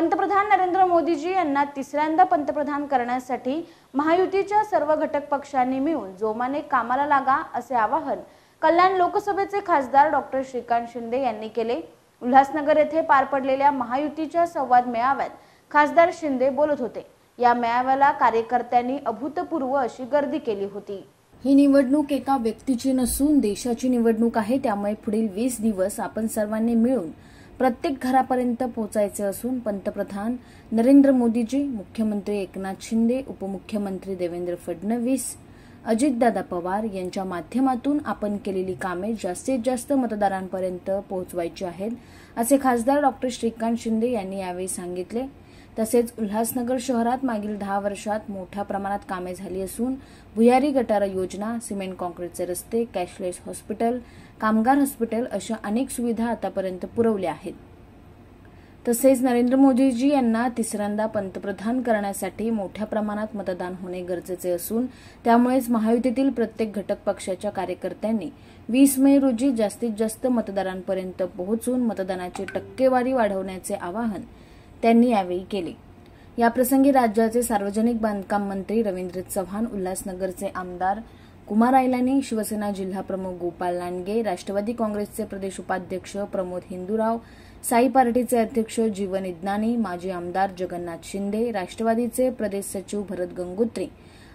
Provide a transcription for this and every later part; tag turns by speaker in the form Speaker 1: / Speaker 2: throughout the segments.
Speaker 1: पंतप्रधान नरेंद्र मोदीजी यांना तिसऱ्यांदा पंतप्रधान करण्यासाठी महायुतीच्या सर्व घटक पक्षांनी मिळून जोमाने कामाला लागा असे आवाहन कल्याण लोकसभेचे खासदार डॉक्टर श्रीकांत शिंदे यांनी केले। उल्हासनगर येथे पार पडलेल्या महायुतीच्या संवाद मेळाव्यात खासदार शिंदे बोलत होते। या मेळाव्याला कार्यकर्त्यांनी अभूतपूर्व अशी गर्दी केली होती।
Speaker 2: ही निवडणूक एका व्यक्तीची नसून देशाची निवडणूक आहे। त्यामुळे पुढील 20 दिवस आपण सर्वांनी मिळून प्रत्येक घरापर्यंत पोहोचायचे असून पंतप्रधान नरेंद्र मोदीजी, मुख्यमंत्री एकनाथ शिंदे, उपमुख्यमंत्री देवेंद्र फडणवीस, अजितदादा पवार यांच्या माध्यमातून आपण केलेली कामे जास्तीत जास्त मतदारांपर्यंत पोहोचवायची आहेत, असे खासदार डॉक्टर श्रीकांत शिंदे यांनी यावेळी सांगितले। तसेच उल्हासनगर शहरात मागील 10 वर्षात मोठ्या प्रमाणात कामे झाली असून भुयारी गटार योजना, सिमेंट काँक्रीटचे रस्ते, कॅशलेस हॉस्पिटल, कामगार हॉस्पिटल अशा अनेक सुविधा आतापर्यंत पुरवल्या आहेत। तसेच नरेंद्र मोदीजी यांना तिसऱ्यांदा पंतप्रधान करण्यासाठी मोठ्या प्रमाणात मतदान होणे गरजेचे असून त्यामुळेच महायुतीतील प्रत्येक घटक पक्षाच्या कार्यकर्त्यांनी 20 मे रोजी जास्तीत जास्त मतदारांपर्यंत पोहोचून मतदानाची टक्केवारी वाढवण्याचे आवाहन त्यांनी यावेळी केले। याप्रसंगी राज्याचे सार्वजनिक बांधकाम मंत्री रवींद्र चव्हाण, उल्हासनगरचे आमदार कुमार आयलानी, शिवसेना जिल्हा प्रमुख गोपाल लांडगे, राष्ट्रवादी काँग्रेसचे प्रदेश उपाध्यक्ष प्रमोद हिंदुराव, साई पार्टीचे अध्यक्ष जीवन इदनानी, माजी आमदार जगन्नाथ शिंदे, राष्ट्रवादीचे प्रदेश सचिव भरत गंगोत्री,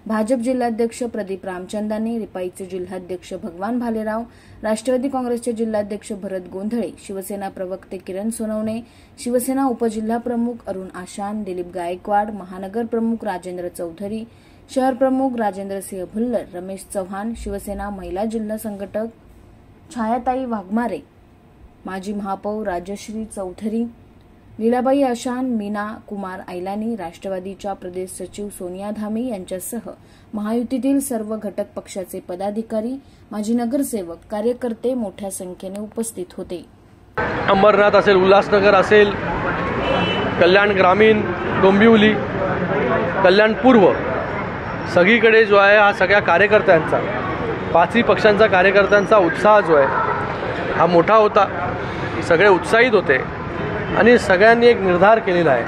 Speaker 2: भाजप जिल्हाध्यक्ष प्रदीप रामचंदानी, रिपाईचे जिल्हाध्यक्ष भगवान भालेराव, राष्ट्रवादी काँग्रेसचे जिल्हाध्यक्ष भरत गोंधळे, शिवसेना प्रवक्ते किरण सोनवणे, शिवसेना उपजिल्हा प्रमुख अरुण आशान, दिलीप गायकवाड, महानगर प्रमुख राजेंद्र चौधरी, शहर प्रमुख राजेंद्र सिंह भुल्लर, रमेश चव्हाण, शिवसेना महिला जिल्हा संघटक छायाताई वाघमारे, माजी महापौर राजश्री चौधरी, लीलाबाई आशान, मीना कुमार आयलानी, राष्ट्रवादीच्या प्रदेश सचिव सोनिया धामी यांच्यासह महायुतीतील सर्व घटक पक्षाचे पदाधिकारी, माजी नगरसेवक, कार्यकर्ते मोठ्या संख्येने उपस्थित होते।
Speaker 3: अंबरनाथ असेल, उल्हासनगर असेल, कल्याण ग्रामीण, डोंबिवली, कल्याण पूर्व सगळीकडे जो आहे हा सगळ्या कार्यकर्त्यांचा, 5ही पक्षांचा कार्यकर्त्यांचा उत्साह जो आहे हा मोठा होता। सगळे उत्साहित होते आणि सगळ्यांनी एक निर्धार केलेला आहे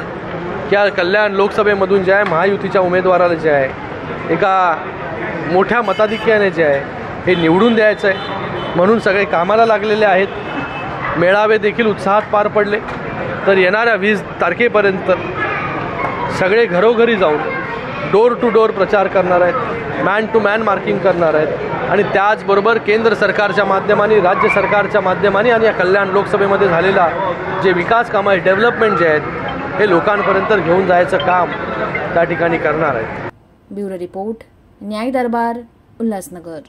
Speaker 3: की कल्याण लोकसभेमधून जे आहे महायुतीच्या उमेदवाराला जे आहे एका मोठ्या मताधिक्याने जे आहे हे निवडून द्यायचं आहे। म्हणून सगळे कामाला लागलेले आहेत। मेळावे देखील उत्साहात पार पडले। तर येणाऱ्या 20 तारखेपर्यंत सगळे घरोघरी जाऊन डोर टू डोर प्रचार करणार आहेत, मॅन टू मॅन मार्किंग करणार आहेत आणि त्याचबरोबर केंद्र सरकारच्या माध्यमाने, राज्य सरकारच्या माध्यमाने आणि या कल्याण लोकसभेमध्ये झालेला जे विकास कामं आहे, डेव्हलपमेंट जे आहेत हे लोकांपर्यंत घेऊन जायचं काम त्या ठिकाणी करणार आहेत।
Speaker 2: ब्युरो रिपोर्ट, न्याय दरबार, उल्हासनगर।